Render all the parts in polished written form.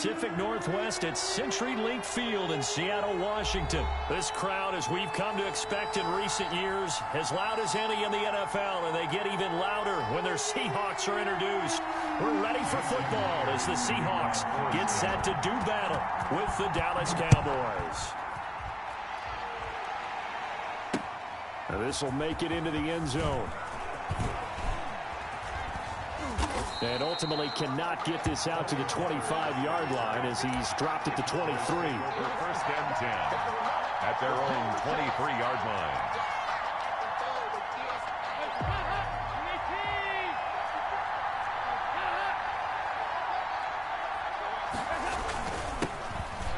Pacific Northwest at CenturyLink Field in Seattle, Washington. This crowd, as we've come to expect in recent years, as loud as any in the NFL, and they get even louder when their Seahawks are introduced. We're ready for football as the Seahawks get set to do battle with the Dallas Cowboys. This will make it into the end zone. And ultimately cannot get this out to the 25-yard line as he's dropped at the 23. First and 10 at their own 23-yard line.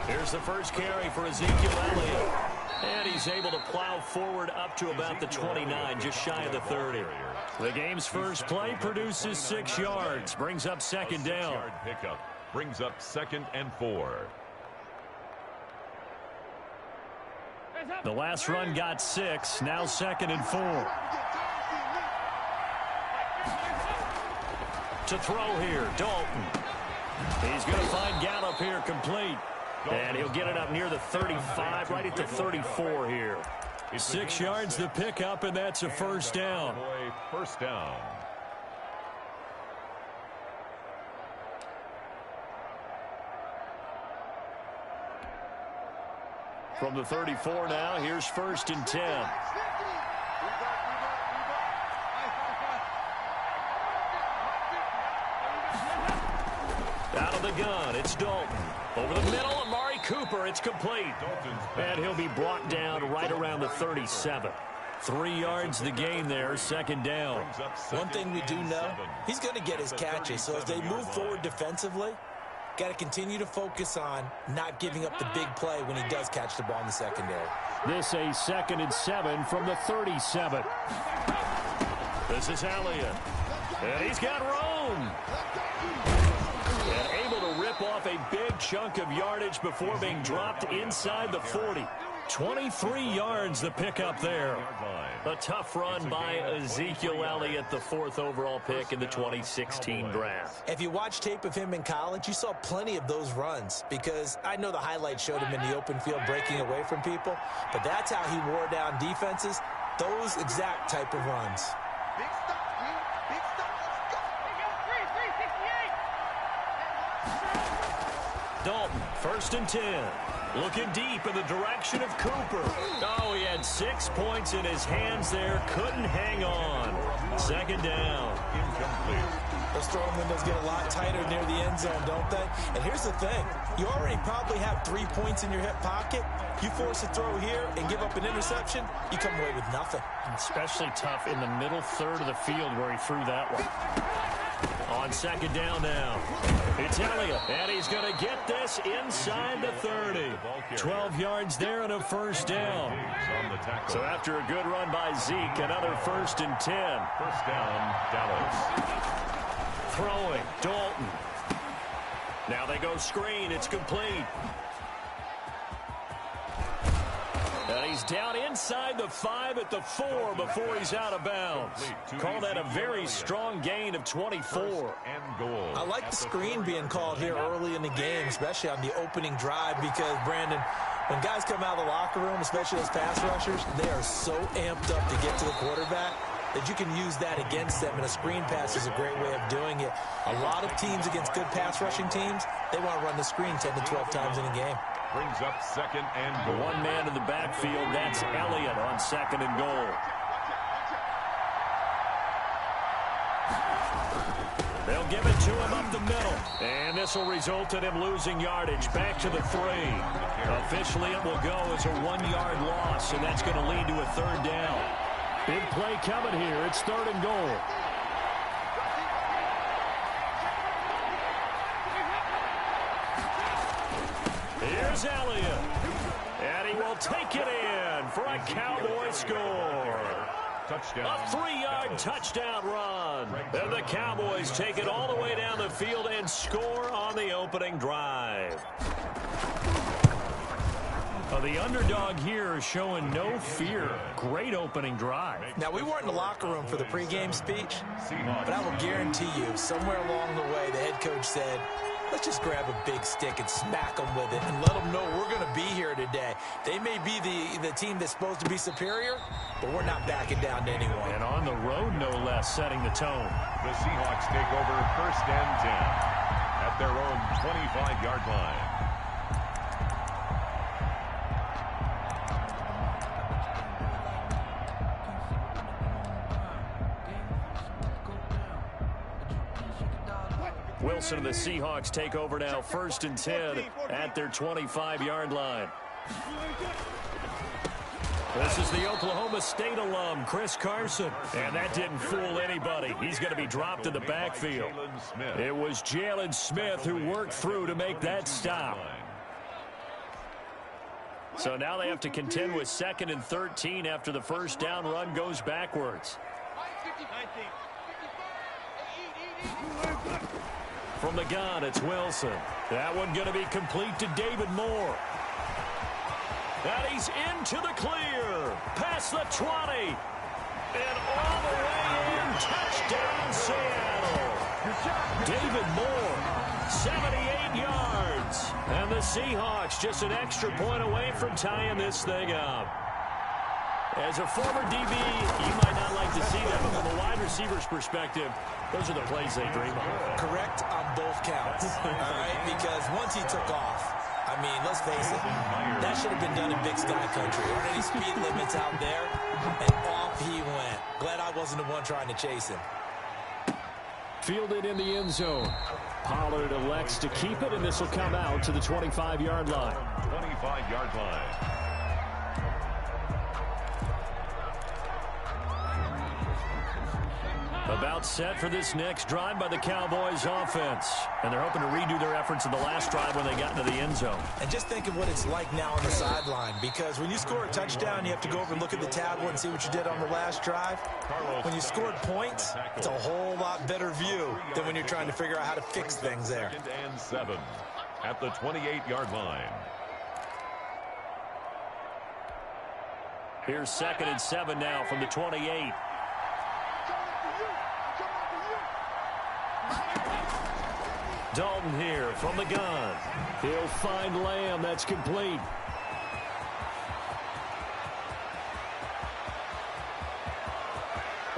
Here's the first carry for Ezekiel Elliott. And he's able to plow forward up to about the 29, just shy of the 30. The game's first play produces 6 yards, brings up second down. 6-yard pickup brings up 2nd and 4. The last run got 6, now 2nd and 4. To throw here, Dalton. He's going to find Gallup here complete. And he'll get it up near the 35, right at the 34 here. 6 yards the pickup, and that's a first down. First down. From the 34 now, here's 1st and 10. Out of the gun, it's Dalton. Over the middle, Amari Cooper, it's complete. And he'll be brought down right around the 37. 3 yards the gain there, 2nd down. One thing we do know, he's going to get his catches. So as they move forward defensively, got to continue to focus on not giving up the big play when he does catch the ball in the secondary. This a 2nd and 7 from the 37. This is Elliott. And he's got room. And able to rip off a big chunk of yardage before being dropped inside the 40. 23 yards the pickup there. A tough run by Ezekiel Elliott, the 4th overall pick in the 2016 draft. If you watch tape of him in college, you saw plenty of those runs because I know the highlights showed him in the open field breaking away from people, but that's how he wore down defenses, those exact type of runs. Big stop, big stop, let's go. Dalton, 1st and 10. Looking deep in the direction of Cooper. Oh, he had 6 points in his hands there. Couldn't hang on. 2nd down. Incomplete. Those throwing windows get a lot tighter near the end zone, don't they? And here's the thing. You already probably have 3 points in your hip pocket. You force a throw here and give up an interception, you come away with nothing. Especially tough in the middle third of the field where he threw that one. On 2nd down now. It's Elliott, and he's going to get this inside the 30. 12 yards there and a 1st down. So after a good run by Zeke, another 1st and 10. 1st down, Dallas. Throwing, Dalton. Now they go screen, it's complete. And he's down inside the 5 at the 4 before he's out of bounds. Call that a very strong gain of 24. And goal. I like the screen being called here early in the game, especially on the opening drive, because, Brandon, when guys come out of the locker room, especially those pass rushers, they are so amped up to get to the quarterback that you can use that against them, and a screen pass is a great way of doing it. A lot of teams against good pass rushing teams, they want to run the screen 10 to 12 times in a game. Brings up 2nd and goal. One man in the backfield, that's Elliott on 2nd and goal. They'll give it to him up the middle. And this will result in him losing yardage back to the 3. Officially, it will go as a 1-yard loss, and that's going to lead to a 3rd down. Big play coming here. It's 3rd and goal. Here's Elliott. And he will take it in for a Cowboy score. Touchdown. A 3-yard touchdown run. And the Cowboys take it all the way down the field and score on the opening drive. The underdog here is showing no fear. Great opening drive. Now, we weren't in the locker room for the pregame speech, but I will guarantee you, somewhere along the way, the head coach said, let's just grab a big stick and smack them with it and let them know we're going to be here today. They may be the team that's supposed to be superior, but we're not backing down to anyone. And on the road, no less, setting the tone. The Seahawks take over 1st and 10 at their own 25-yard line. Wilson and the Seahawks take over now, 1st and 10 at their 25-yard line. This is the Oklahoma State alum, Chris Carson. And that didn't fool anybody. He's going to be dropped in the backfield. It was Jalen Smith who worked through to make that stop. So now they have to contend with 2nd and 13 after the first down run goes backwards. From the gun, it's Wilson. That one going to be complete to David Moore. And he's into the clear. Past the 20. And all the way in. Touchdown, Seattle. David Moore, 78 yards. And the Seahawks just an extra point away from tying this thing up. As a former DB, you might not like to see that, but from a wide receiver's perspective, those are the plays they dream of. Correct on both counts, all right? Because once he took off, I mean, let's face it, that should have been done in Big Sky country. Aren't any speed limits out there? And off he went. Glad I wasn't the one trying to chase him. Fielded in the end zone. Pollard elects to keep it, and this will come out to the 25-yard line. 25-yard line. About set for this next drive by the Cowboys offense. And they're hoping to redo their efforts in the last drive when they got into the end zone. And just think of what it's like now on the sideline, because when you score a touchdown, you have to go over and look at the tablet and see what you did on the last drive. When you scored points, it's a whole lot better view than when you're trying to figure out how to fix things there. 2nd and 7 at the 28-yard line. Here's 2nd and 7 now from the 28. Dalton here from the gun. He'll find Lamb. That's complete.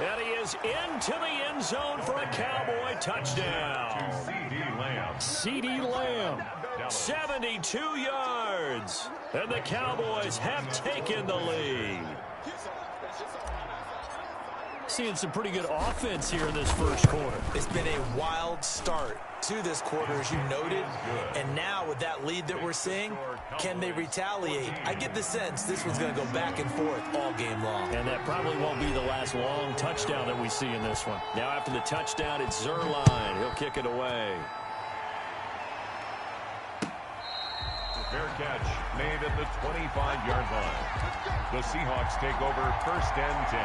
And he is into the end zone for a Cowboy touchdown. CeeDee Lamb. CeeDee Lamb, 72 yards. And the Cowboys have taken the lead. Seeing some pretty good offense here in this first quarter. It's been a wild start to this quarter, as you noted. And now with that lead that we're seeing, can they retaliate? I get the sense this one's going to go back and forth all game long. And that probably won't be the last long touchdown that we see in this one. Now after the touchdown, it's Zerline. He'll kick it away. Fair catch made at the 25-yard line. The Seahawks take over 1st and 10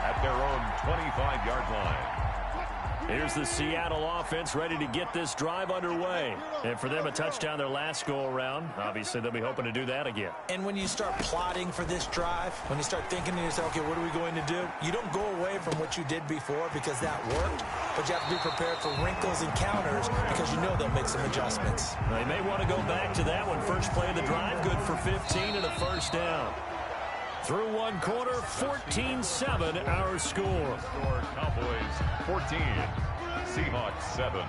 at their own 25-yard line. Here's the Seattle offense ready to get this drive underway. And for them, a touchdown their last go-around. Obviously, they'll be hoping to do that again. And when you start plotting for this drive, when you start thinking to yourself, okay, what are we going to do? You don't go away from what you did before because that worked, but you have to be prepared for wrinkles and counters because you know they'll make some adjustments. They may want to go back to that one. First play of the drive, good for 15 and a first down. Through one quarter, 14-7 our score. Cowboys 14, Seahawks 7.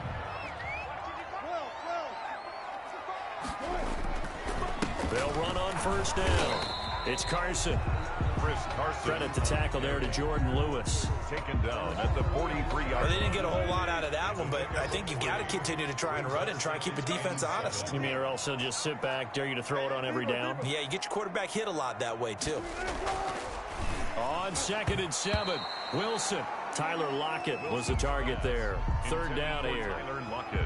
They'll run on first down. It's Carson. Chris Carson. Credit the tackle there to Jordan Lewis. Taken down at the 43-yard line. They didn't get a whole lot out of that one, but I think you've got to continue to try and run it and try and keep the defense honest. You mean or else they'll just sit back, dare you to throw it on every down? Yeah, you get your quarterback hit a lot that way, too. On 2nd and 7, Wilson. Tyler Lockett was the target there. Third down here.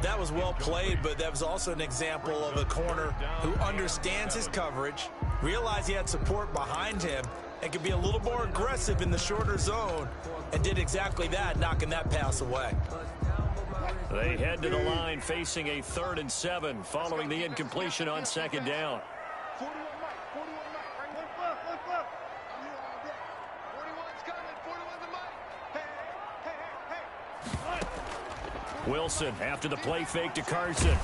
That was well played, but that was also an example of a corner who understands his coverage, realized he had support behind him, and could be a little more aggressive in the shorter zone, and did exactly that, knocking that pass away. They head to the line facing a 3rd and 7 following the incompletion on 2nd down. Wilson after the play fake to Carson.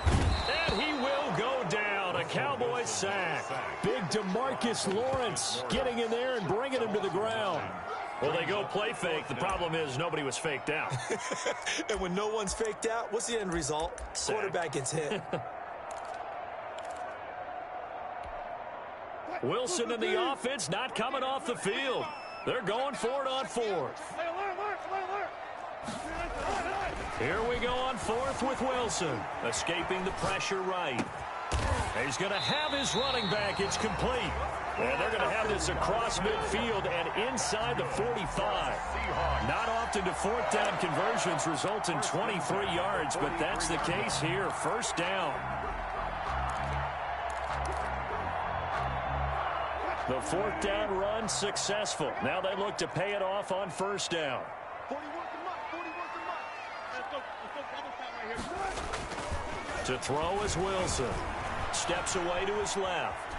And he will go down. A Cowboys sack. Big DeMarcus Lawrence getting in there and bringing him to the ground. Well, they go play fake. The problem is nobody was faked out. And when no one's faked out, what's the end result? Sack. Quarterback gets hit. Wilson and the offense not coming off the field. They're going for it on fourth. Here we go on fourth with Wilson. Escaping the pressure right. He's going to have his running back. It's complete. And they're going to have this across midfield and inside the 45. Not often do fourth down conversions result in 23 yards, but that's the case here. First down. The fourth down run successful. Now they look to pay it off on first down. To throw is Wilson. Steps away to his left.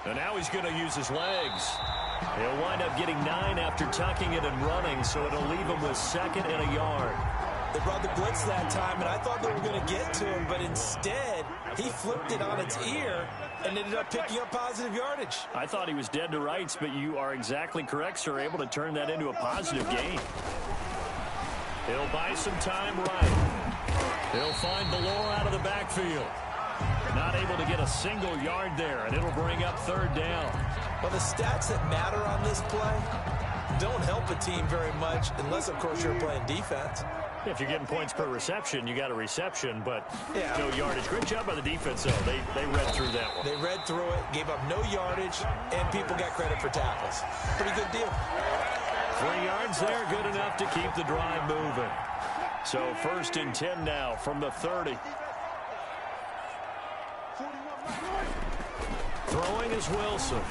And now he's going to use his legs. He'll wind up getting 9 after tucking it and running, so it'll leave him with second and a yard. They brought the blitz that time, and I thought they were going to get to him, but instead he flipped it on its ear and ended up picking up positive yardage. I thought he was dead to rights, but you are exactly correct, sir. Able to turn that into a positive gain. He'll buy some time right. He'll find Valor out of the backfield. Not able to get a single yard there, and it'll bring up third down. Well, the stats that matter on this play don't help a team very much unless, of course, you're playing defense. If you're getting points per reception, you got a reception, but no yardage. Great job by the defense, though. They read through that one. They read through it, gave up no yardage, and people got credit for tackles. Pretty good deal. 3 yards there, good enough to keep the drive moving. So first and 10 now from the 30. Throwing is Wilson.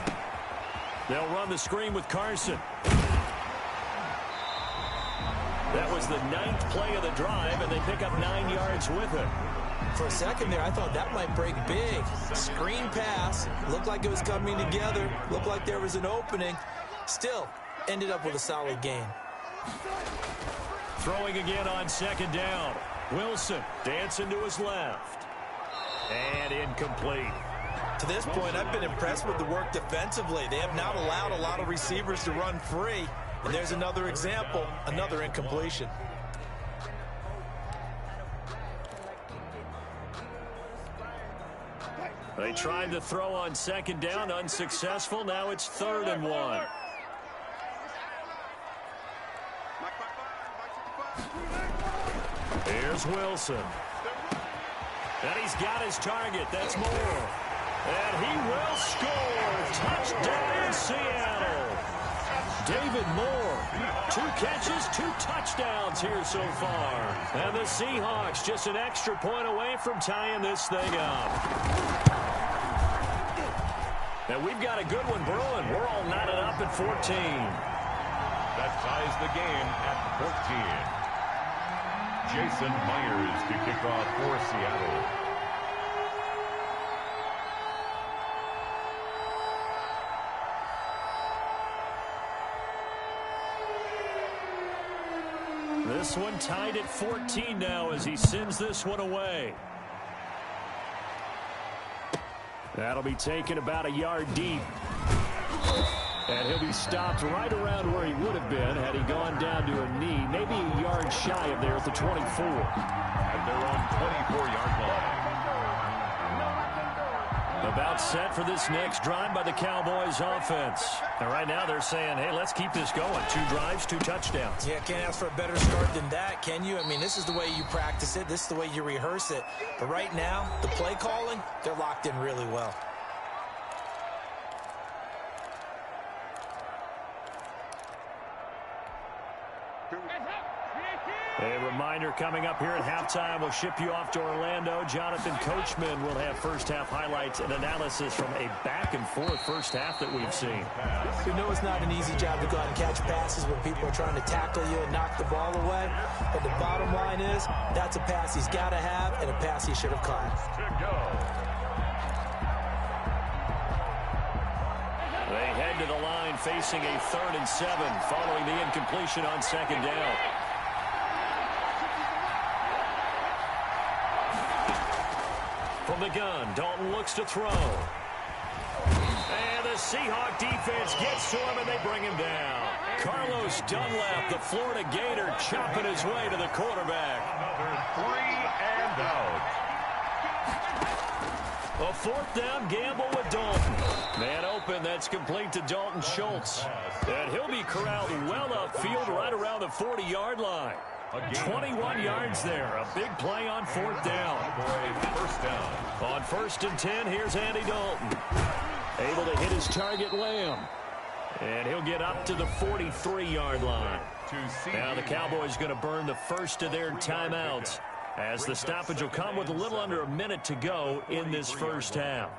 They'll run the screen with Carson. That was the 9th play of the drive, and they pick up 9 yards with it. For a second there, I thought that might break big. Screen pass. Looked like it was coming together. Looked like there was an opening. Still, ended up with a solid gain. Throwing again on second down. Wilson dancing to his left. And incomplete. To this point, I've been impressed with the work defensively. They have not allowed a lot of receivers to run free. And there's another example, another incompletion. They tried to throw on second down, unsuccessful. Now it's 3rd and 1. Here's Wilson. And he's got his target. That's Moore. And he will score. Touchdown, Seattle. David Moore, 2 catches, 2 touchdowns here so far. And the Seahawks just an extra point away from tying this thing up. And we've got a good one brewing. We're all knotted up at 14. That ties the game at 14. Jason Myers to kick off for Seattle. This one tied at 14 now as he sends this one away. That'll be taken about a yard deep. And he'll be stopped right around where he would have been had he gone down to a knee, maybe a yard shy of there at the 24. At their own 24-yard line. About set for this next drive by the Cowboys offense. And right now they're saying, hey, let's keep this going. 2 drives, 2 touchdowns. Yeah, can't ask for a better start than that, can you? I mean, this is the way you practice it. This is the way you rehearse it. But right now, the play calling, they're locked in really well. A reminder coming up here at halftime. We'll ship you off to Orlando. Jonathan Coachman will have first-half highlights and analysis from a back-and-forth first half that we've seen. We know it's not an easy job to go out and catch passes when people are trying to tackle you and knock the ball away. But the bottom line is, that's a pass he's got to have and a pass he should have caught. They head to the line facing a 3rd and 7 following the incompletion on second down. From the gun, Dalton looks to throw. And the Seahawk defense gets to him, and they bring him down. Carlos Dunlap, the Florida Gator, chopping his way to the quarterback. Another 3 and out. A fourth down gamble with Dalton. Man open, that's complete to Dalton Schultz. And he'll be corralled well upfield right around the 40-yard line. 21 yards there. A big play on fourth down. First down. On 1st and 10, here's Andy Dalton. Able to hit his target, Lamb. And he'll get up to the 43-yard line. Now the Cowboys going to burn the first of their timeouts, as the stoppage will come with a little under a minute to go in this first half.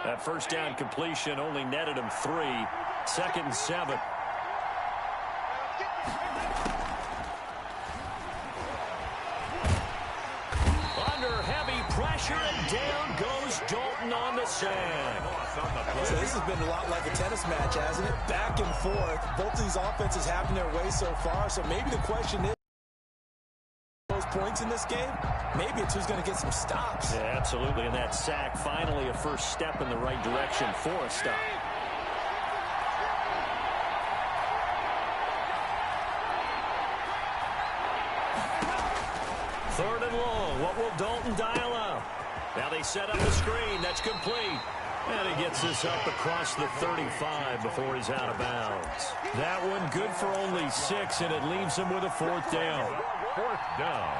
That first down completion only netted him 3. 2nd and 7. Under heavy pressure, and down goes Dalton on the sand. So this has been a lot like a tennis match, hasn't it? Back and forth. Both these offenses having their way so far. So maybe the question is, those points in this game, maybe it's who's going to get some stops. Yeah, absolutely. And that sack, finally a first step in the right direction for a stop. Third and long. What will Dalton dial up? Now they set up the screen. That's complete. And he gets this up across the 35 before he's out of bounds. That one good for only 6, and it leaves him with a fourth down. Fourth down.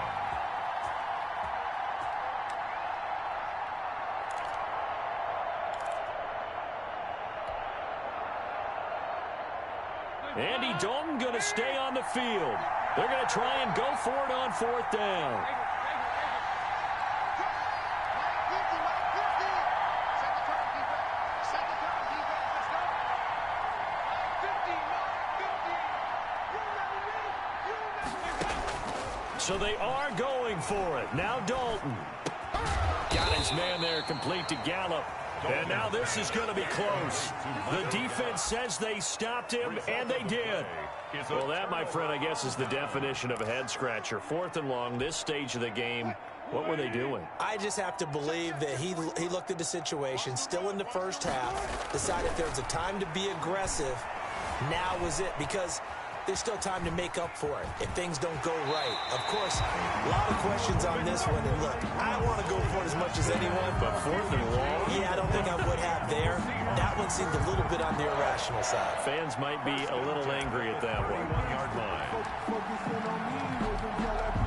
Andy Dalton going to stay on the field. They're going to try and go for it on fourth down. So they are going for it. Now Dalton. Got his man there, complete to Gallup. And now this is going to be close. The defense says they stopped him, and they did. Well, that, my friend, I guess is the definition of a head-scratcher. 4th and long, this stage of the game. What were they doing? I just have to believe that he looked at the situation, still in the first half, decided there was a time to be aggressive. Now was it, because there's still time to make up for it if things don't go right. Of course, a lot of questions on this one. And look, I want to go for it as much as anyone. But 4th and long? Yeah, I don't think I would have there. That one seemed a little bit on the irrational side. Fans might be a little angry at that one. 1-yard line.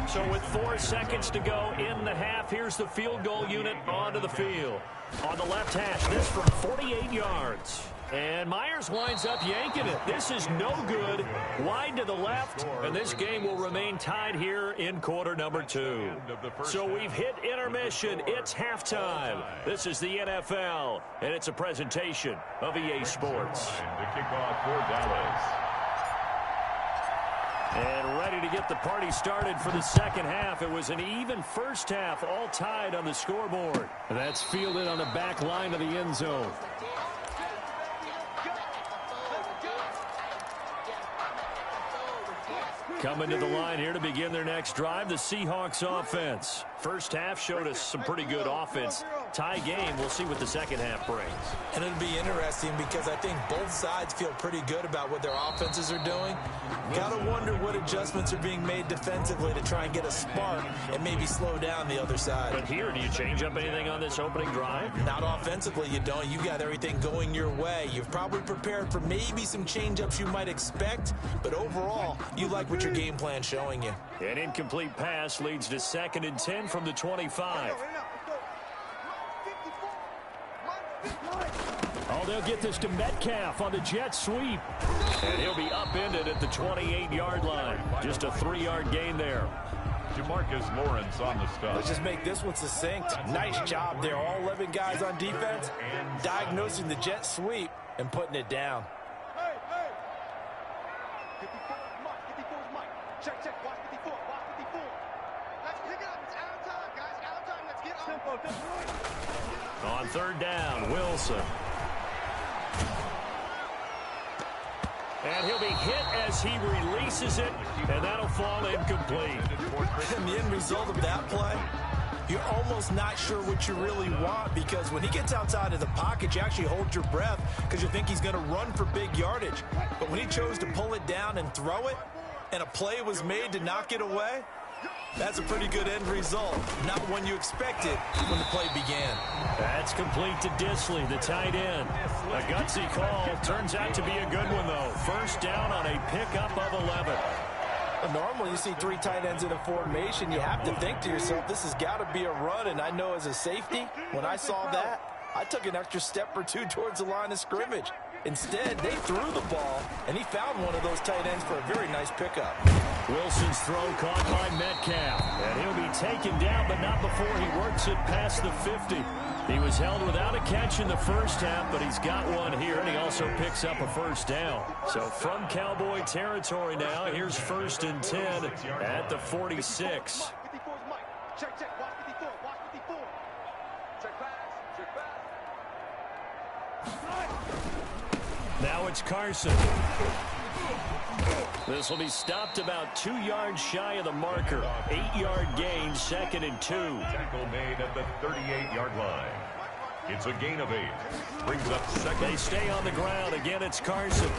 So with 4 seconds to go in the half, here's the field goal unit onto the field. On the left hash, this from 48 yards. And Myers winds up yanking it. This is no good. Wide to the left, and this game will remain tied here in quarter number 2. So we've hit intermission. It's halftime. This is the NFL, and it's a presentation of EA Sports. The kickoff for Dallas. And ready to get the party started for the second half. It was an even first half, all tied on the scoreboard. That's fielded on the back line of the end zone. Coming to the line here to begin their next drive, the Seahawks offense. First half showed us some pretty good offense. Tie game, we'll see what the second half brings. And it'll be interesting because I think both sides feel pretty good about what their offenses are doing. Got to wonder what adjustments are being made defensively to try and get a spark and maybe slow down the other side. But here, do you change up anything on this opening drive? Not offensively, you don't. You got everything going your way. You've probably prepared for maybe some change-ups you might expect, but overall, you like what your game plan's showing you. An incomplete pass leads to 2nd and 10 from the 25. Oh, they'll get this to Metcalf on the jet sweep. And he'll be upended at the 28-yard line. Just a 3-yard gain there. Jamarcus Lawrence on the stop. Let's just make this one succinct. Nice job there. All 11 guys on defense diagnosing the jet sweep and putting it down. Check, watch 54, watch 54. Let's pick it up. It's out of time, guys. Out of time. Let's get On third down, Wilson. And he'll be hit as he releases it, and that'll fall incomplete. And the end result of that play, you're almost not sure what you really want, because when he gets outside of the pocket, you actually hold your breath because you think he's going to run for big yardage. But when he chose to pull it down and throw it, and a play was made to knock it away, that's a pretty good end result. Not one you expected when the play began. That's complete to Disley, the tight end. A gutsy call. Turns out to be a good one, though. First down on a pickup of 11. Normally, you see three tight ends in a formation, you have to think to yourself, this has got to be a run. And I know as a safety, when I saw that, I took an extra step or two towards the line of scrimmage. Instead, they threw the ball, and he found one of those tight ends for a very nice pickup. Wilson's throw caught by Metcalf. And he'll be taken down, but not before he works it past the 50. He was held without a catch in the first half, but he's got one here, and he also picks up a first down. So from Cowboy territory now, here's 1st and 10 at the 46. Check, watch 54, watch 54. Check pass, check pass. Now it's Carson. This will be stopped about 2 yards shy of the marker. 8-yard gain, 2nd and 2. Tackle made at the 38-yard line. It's a gain of 8. Brings up 2nd. They stay on the ground. Again, it's Carson.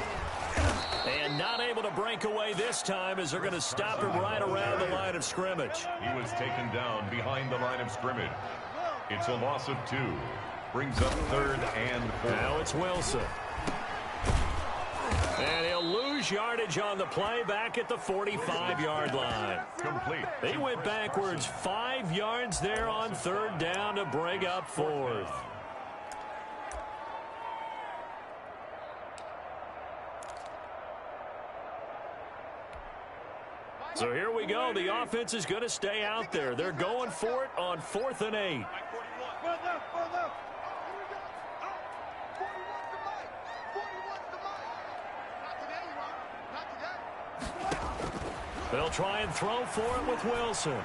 And not able to break away this time as they're going to stop him right around the line of scrimmage. He was taken down behind the line of scrimmage. It's a loss of 2. Brings up 3rd and 4. Now it's Wilson. And he'll lose yardage on the play back at the 45-yard line. Complete. They went backwards 5 yards there on 3rd down to bring up 4th. So here we go. The offense is going to stay out there. They're going for it on 4th and 8. They'll try and throw for it with Wilson. And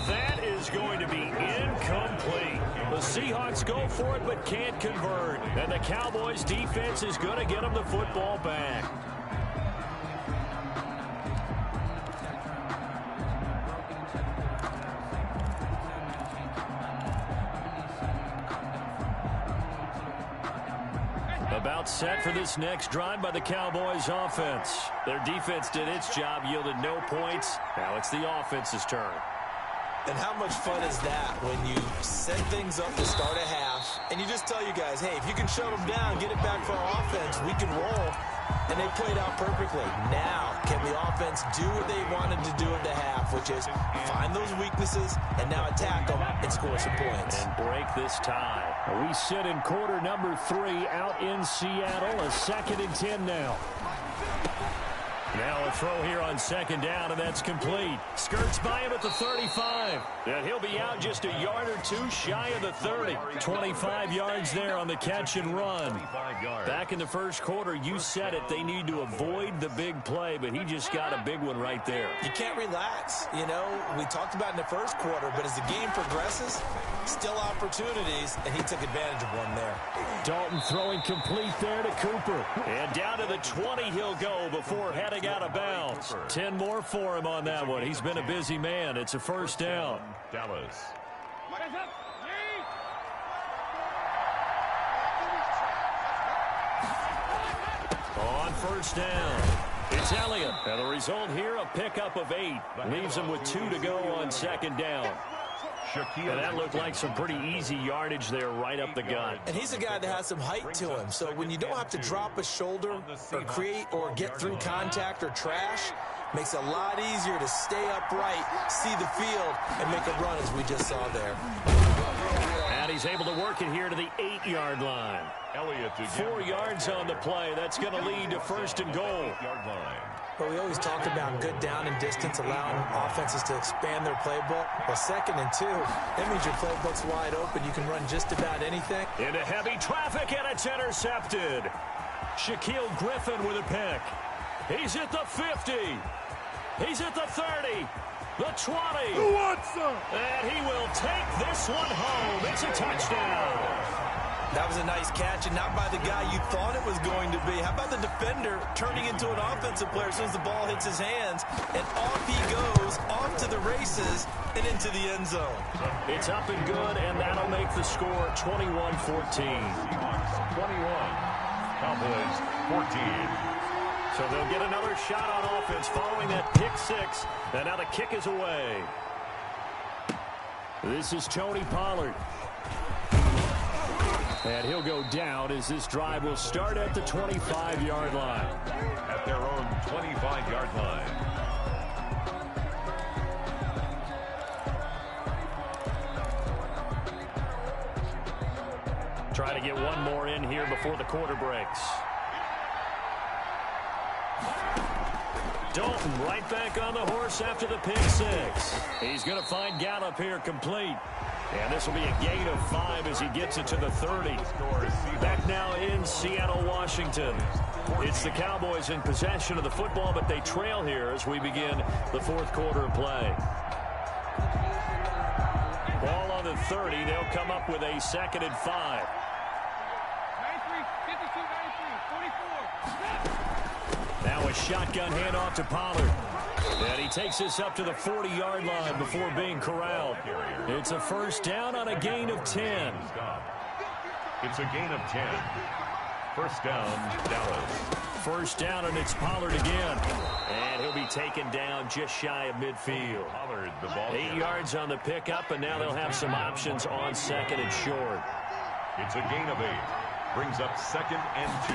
that is going to be incomplete. The Seahawks go for it but can't convert. And the Cowboys defense is going to get them the football back. About set for this next drive by the Cowboys offense. Their defense did its job, yielded no points. Now it's the offense's turn. And how much fun is that when you set things up to start a half and you just tell you guys, hey, if you can shut them down, get it back for our offense, we can roll. And they played out perfectly. Now, can the offense do what they wanted to do at the half, which is find those weaknesses and now attack them and score some points. And break this tie. We sit in quarter number 3 out in Seattle. A 2nd and 10 now. Now a throw here on 2nd down, and that's complete. Skirts by him at the 35. And he'll be out just a yard or 2 shy of the 30. 25 yards there on the catch and run. Back in the first quarter, you said it, they need to avoid the big play, but he just got a big one right there. You can't relax. You know, we talked about in the first quarter, but as the game progresses, still opportunities, and he took advantage of one there. Dalton throwing complete there to Cooper. And down to the 20 he'll go before heading out of bounds. 10 more for him on that one. He's been a busy man. It's a first down. Dallas. On first down, it's Elliott. And the result here, a pickup of 8. Leaves him with 2 to go on 2nd down. And that looked like some pretty easy yardage there right up the gut. And he's a guy that has some height to him. So when you don't have to drop a shoulder or create or get through contact or trash, makes it a lot easier to stay upright, see the field, and make a run as we just saw there. And he's able to work it here to the 8-yard line. 4 yards on the play. That's going to lead to 1st and goal. But we always talk about good down and distance, allowing offenses to expand their playbook. Well, 2nd and 2, that means your playbook's wide open. You can run just about anything. Into heavy traffic, and it's intercepted. Shaquille Griffin with a pick. He's at the 50. He's at the 30. The 20. Who wants some? And he will take this one home. It's a touchdown. That was a nice catch, and not by the guy you thought it was going to be. How about the defender turning into an offensive player as soon as the ball hits his hands, and off he goes, off to the races, and into the end zone. It's up and good, and that'll make the score 21-14. Seahawks 21, Cowboys 14. So they'll get another shot on offense following that pick six, and now the kick is away. This is Tony Pollard. And he'll go down as this drive will start at the 25-yard line. At their own 25-yard line. Try to get one more in here before the quarter breaks. Dalton right back on the horse after the pick six. He's going to find Gallup here complete. And this will be a gain of 5 as he gets it to the 30. Back now in Seattle, Washington. It's the Cowboys in possession of the football, but they trail here as we begin the fourth quarter of play. Ball on the 30. They'll come up with a 2nd and 5. 93, 52, 93, 44. Now a shotgun handoff to Pollard. And he takes this up to the 40-yard line before being corralled. It's a first down on a gain of 10. It's a gain of 10. First down, Dallas. First down, and it's Pollard again. And he'll be taken down just shy of midfield. Pollard, the ball 8 yards on the pickup, and now they'll have some options on 2nd and short. It's a gain of 8. Brings up 2nd and 2.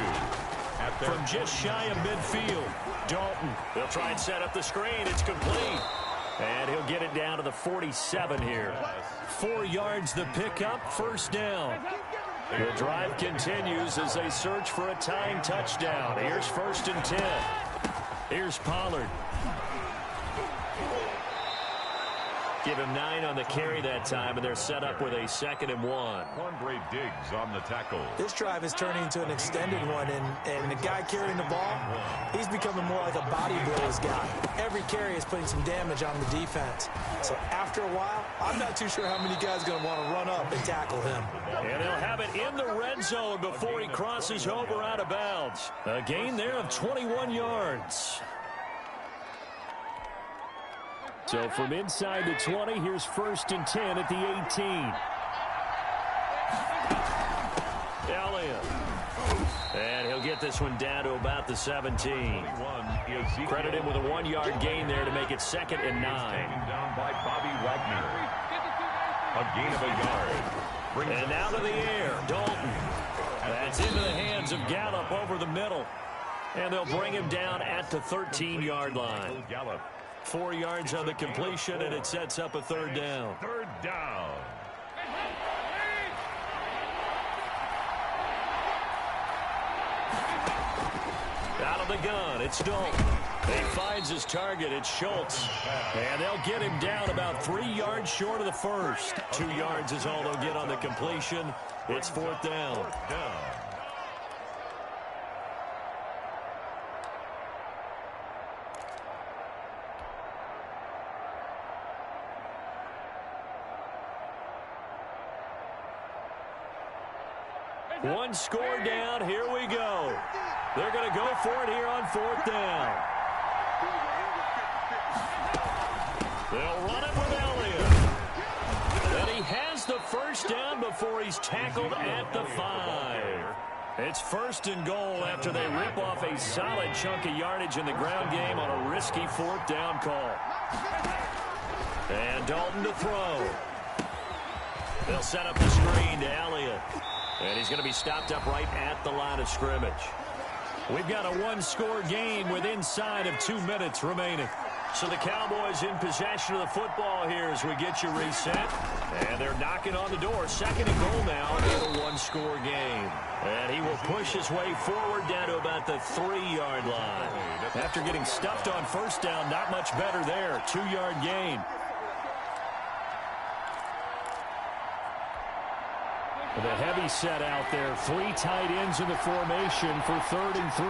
From just shy of midfield, Dalton. They'll try and set up the screen. It's complete. And he'll get it down to the 47 here. 4 yards the pickup, first down. The drive continues as they search for a tying touchdown. Here's 1st and 10. Here's Pollard. Give him 9 on the carry that time, and they're set up with a 2nd and 1. Andre Diggs on the tackle. This drive is turning into an extended one, and the guy carrying the ball, he's becoming more like a body blows guy. Every carry is putting some damage on the defense. So after a while, I'm not too sure how many guys are going to want to run up and tackle him. And they'll have it in the red zone before he crosses over out of bounds. A gain there of 21 yards. So from inside the 20, here's 1st and 10 at the 18. Elliott. And he'll get this one down to about the 17. Credit him with a 1-yard gain there to make it 2nd and 9. Down by Bobby Wagner. A gain of a yard. And now to the air, Dalton. That's into the hands of Gallup over the middle. And they'll bring him down at the 13-yard line. 4 yards on the completion, and it sets up a 3rd down. 3rd down. Out of the gun, it's Dalton. He finds his target, it's Schultz. And they'll get him down about 3 yards short of the first. 2 yards is all they'll get on the completion. It's 4th down. 4th down. One score down. Here we go. They're going to go for it here on 4th down. They'll run it with Elliott. And he has the first down before he's tackled at the 5. It's 1st and goal after they rip off a solid chunk of yardage in the ground game on a risky 4th down call. And Dalton to throw. They'll set up the screen to Elliott. And he's going to be stopped up right at the line of scrimmage. We've got a 1-score game with inside of 2 minutes remaining. So the Cowboys in possession of the football here as we get you reset. And they're knocking on the door. 2nd and goal now in a 1-score game. And he will push his way forward down to about the 3-yard line. After getting stuffed on 1st down, not much better there. 2-yard gain. The heavy set out there. 3 tight ends in the formation for 3rd and 3.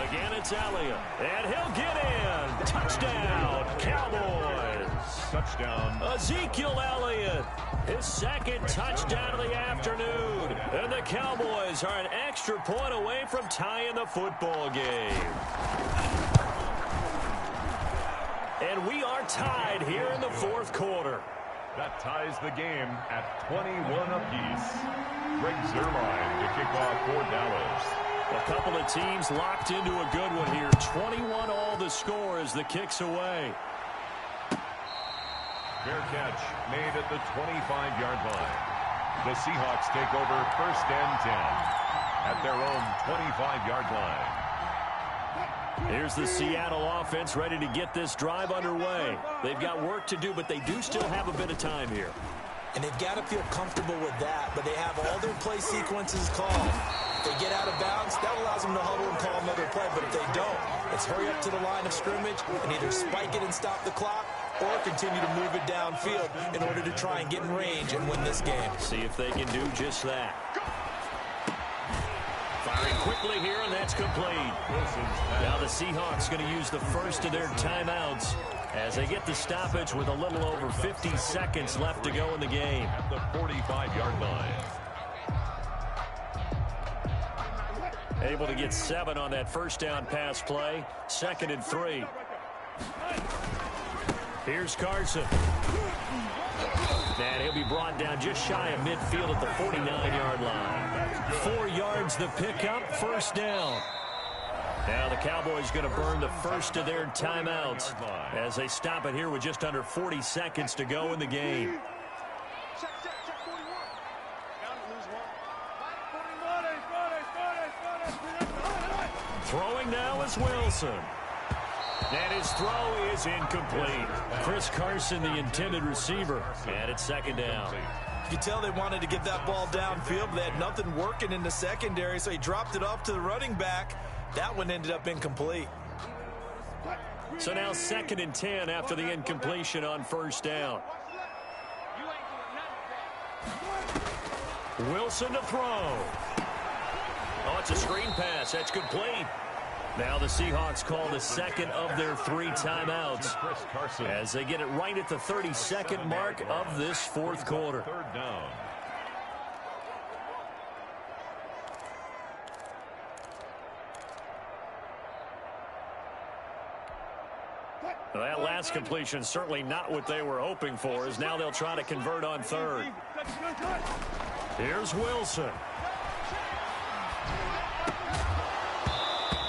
Again, it's It's Elliott, and he'll get in. Touchdown, Cowboys. Touchdown. Ezekiel Elliott, his second touchdown of the afternoon. And the Cowboys are an extra point away from tying the football game. And we are tied here in the fourth quarter. That ties the game at 21 apiece. Greg Zuerlein to kick off for Dallas. A couple of teams locked into a good one here. 21 all the score as the kick's away. Fair catch made at the 25-yard line. The Seahawks take over first and 10 at their own 25-yard line. Here's the Seattle offense ready to get this drive underway. They've got work to do, but they do still have a bit of time here. And they've got to feel comfortable with that, but they have all their play sequences called. If they get out of bounds, that allows them to huddle and call another play, but if they don't, it's hurry up to the line of scrimmage and either spike it and stop the clock or continue to move it downfield in order to try and get in range and win this game. See if they can do just that. Firing quickly here, and that's complete. Now the Seahawks going to use the first of their timeouts as they get the stoppage with a little over 50 seconds left to go in the game. At the 45-yard line. Able to get 7 on that first down pass play. 2nd and 3. Here's Carson. And he'll be brought down just shy of midfield at the 49-yard line. 4 yards the pickup, first down. Now the Cowboys going to burn the first of their timeouts as they stop it here with just under 40 seconds to go in the game. Check 41. Down to lose one. Throwing now is Wilson. And his throw is incomplete. Chris Carson, the intended receiver. And it's 2nd down. You can tell they wanted to get that ball downfield, but they had nothing working in the secondary, so he dropped it off to the running back. That one ended up incomplete. So now 2nd and 10 after the incompletion on first down. Wilson to throw. Oh, it's a screen pass. That's complete. Now the Seahawks call the second of their 3 timeouts as they get it right at the 32nd mark of this fourth quarter. 3rd down. Well, that last completion certainly not what they were hoping for, as now they'll try to convert on 3rd. Here's Wilson.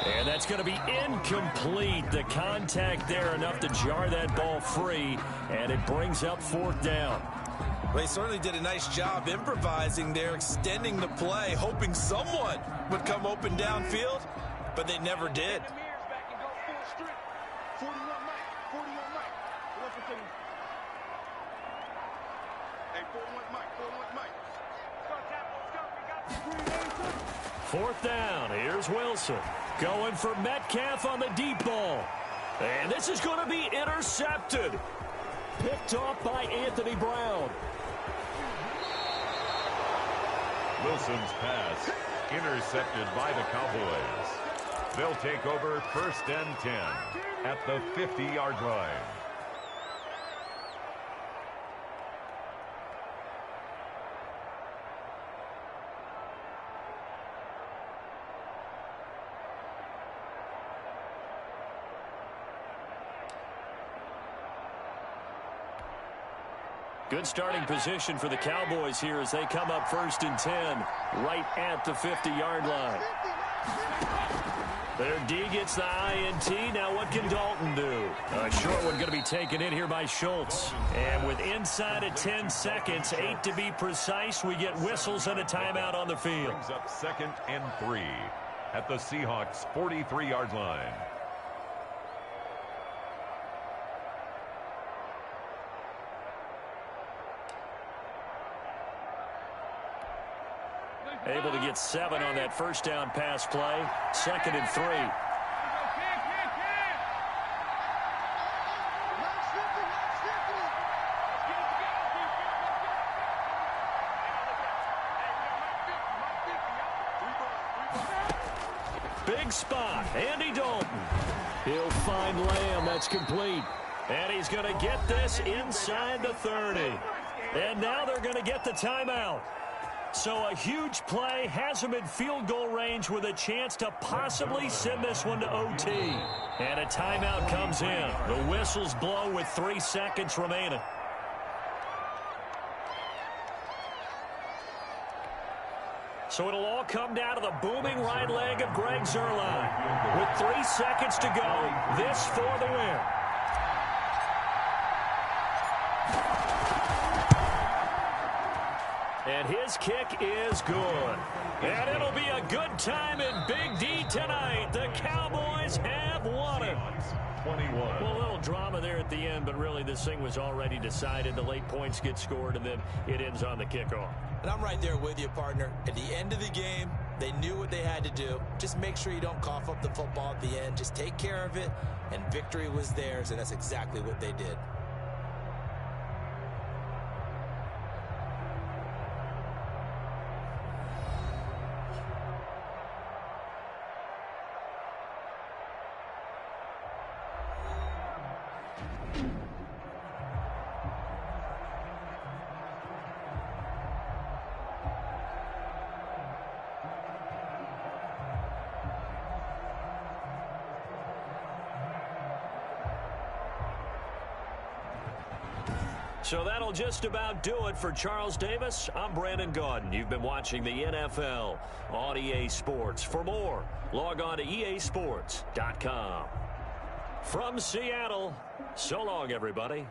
And that's going to be incomplete. The contact there enough to jar that ball free, and it brings up 4th down. They certainly did a nice job improvising there, extending the play, hoping someone would come open downfield, but they never did. 4th down. Here's Wilson. Going for Metcalf on the deep ball. And this is going to be intercepted. Picked off by Anthony Brown. Wilson's pass intercepted by the Cowboys. They'll take over first and 10 at the 50-yard line. Good starting position for the Cowboys here as they come up first and 10 right at the 50-yard line. Their D gets the INT. Now what can Dalton do? A short one going to be taken in here by Schultz. And with inside of 10 seconds, 8 to be precise, we get whistles and a timeout on the field. Brings up 2nd and 3 at the Seahawks 43-yard line. Able to get 7 on that first down pass play. 2nd and 3. big spot. Andy Dalton. He'll find Lamb. That's complete. And he's going to get this inside the 30. And now they're going to get the timeout. So a huge play has him in field goal range with a chance to possibly send this one to OT. And a timeout comes in. The whistles blow with 3 seconds remaining. So it'll all come down to the booming right leg of Greg Zuerlein. With 3 seconds to go, this for the win. And his kick is good. And it'll be a good time in Big D tonight. The Cowboys have won it. 21. Well, a little drama there at the end, but really this thing was already decided. The late points get scored, and then it ends on the kickoff. And I'm right there with you, partner. At the end of the game, they knew what they had to do. Just make sure you don't cough up the football at the end. Just take care of it, and victory was theirs, and that's exactly what they did. So that'll just about do it for Charles Davis. I'm Brandon Gaudin. You've been watching the NFL on EA Sports. For more, log on to easports.com. From Seattle, so long, everybody.